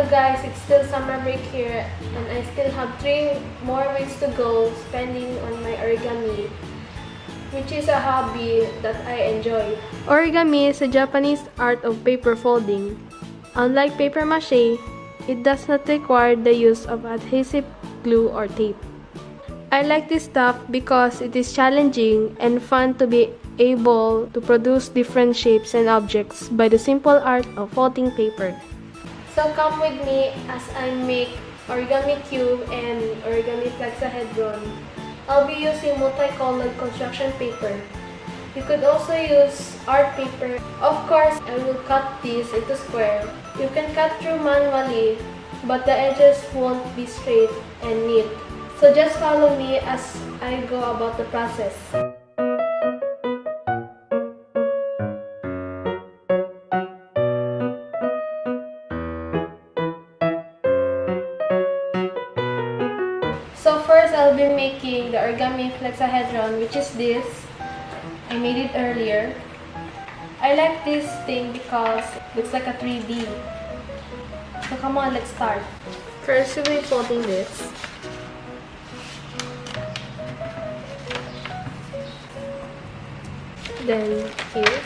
So guys, it's still summer break here and I still have 3 more weeks to go spending on my origami, which is a hobby that I enjoy. Origami is a Japanese art of paper folding. Unlike paper mache, it does not require the use of adhesive glue or tape. I like this stuff because it is challenging and fun to be able to produce different shapes and objects by the simple art of folding paper. So come with me as I make origami cube and origami flexahedron. I'll be using multicolored construction paper. You could also use art paper. Of course, I will cut this into square. You can cut through manually, but the edges won't be straight and neat. So just follow me as I go about the process. So first, I'll be making the origami flexahedron, which is this. I made it earlier. I like this thing because it looks like a 3D. So come on, let's start. First, we'll be folding this. Then here.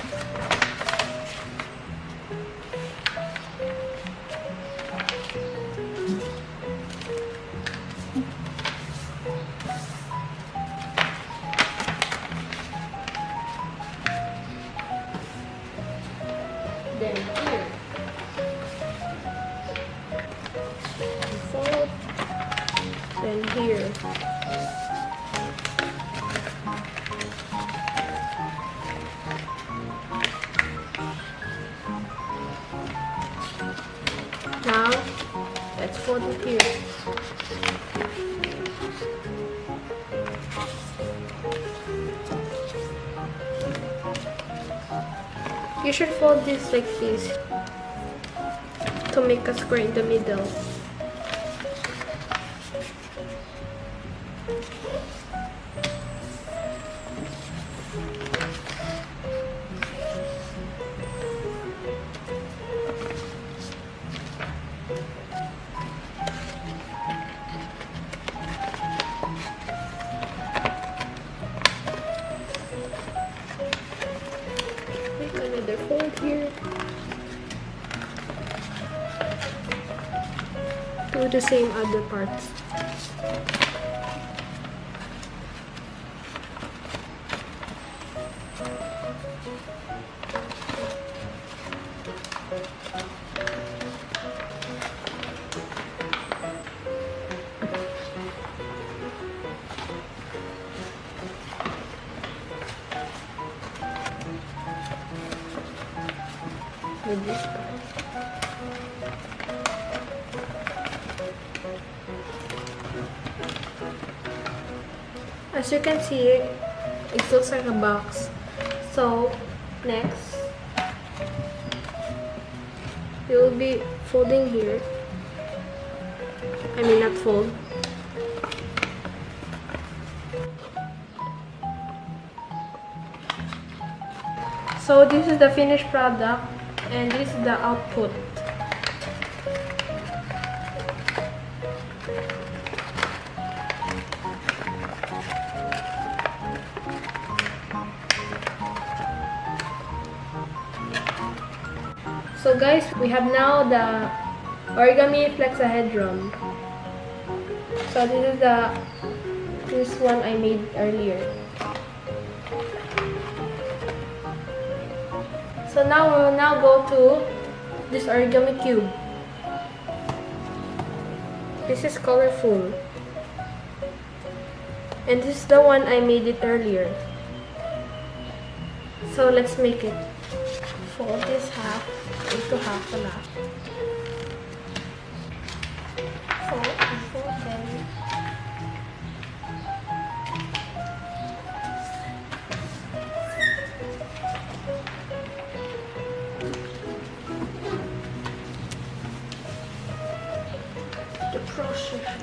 Then here. Fold. Then here. Now, let's fold it here. You should fold this like this to make a square in the middle. Another fold here. Do the same other parts. With this part. As you can see, it looks like a box. So next, you will be folding here. I mean not fold. So this is the finished product. And this is the output. So guys, we have now the origami flexahedron. So this one I made earlier. So now we will now go to this origami cube. This is colorful. And this is the one I made it earlier. So let's make it. Fold this half into half and half. Fold, then. The process.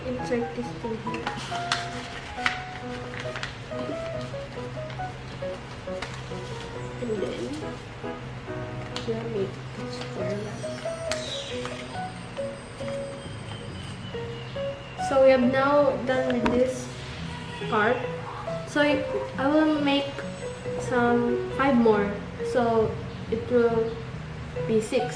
Insert this thing here. And then we'll make it square like. So we have now done with this part. So I will make some 5 more. So it will be 6.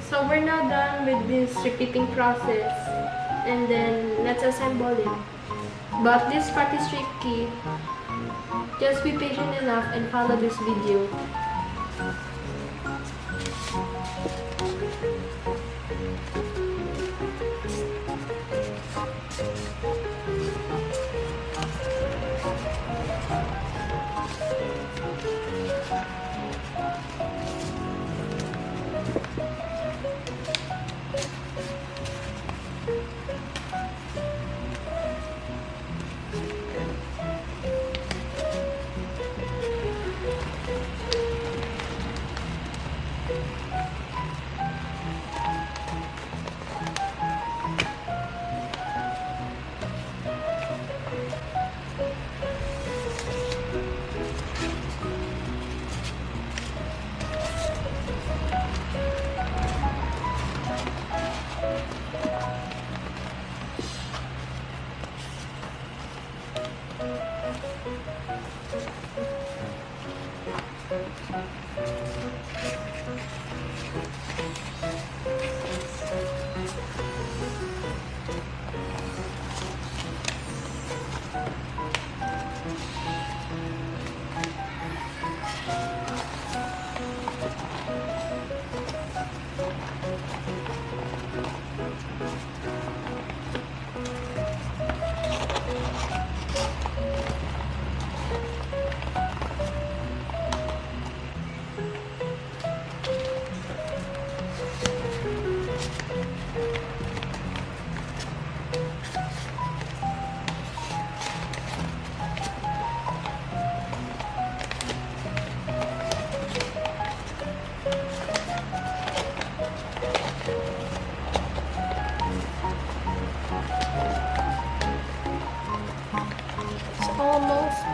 So we're now done with this repeating process, and then let's assemble it. But this part is tricky. Just be patient enough and follow this video. Almost.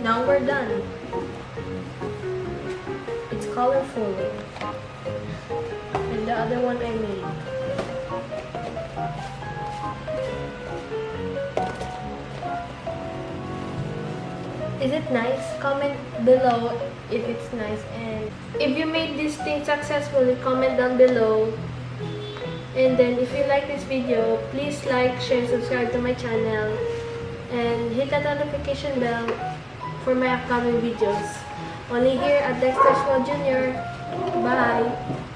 Now we're done. It's colorful. And the other one I made. Is it nice? Comment below if it's nice, and if you made this thing successfully, comment down below. And then if you like this video, please like, share, subscribe to my channel, and hit that notification bell for my upcoming videos. Only here at Dexter's World Jr. Bye!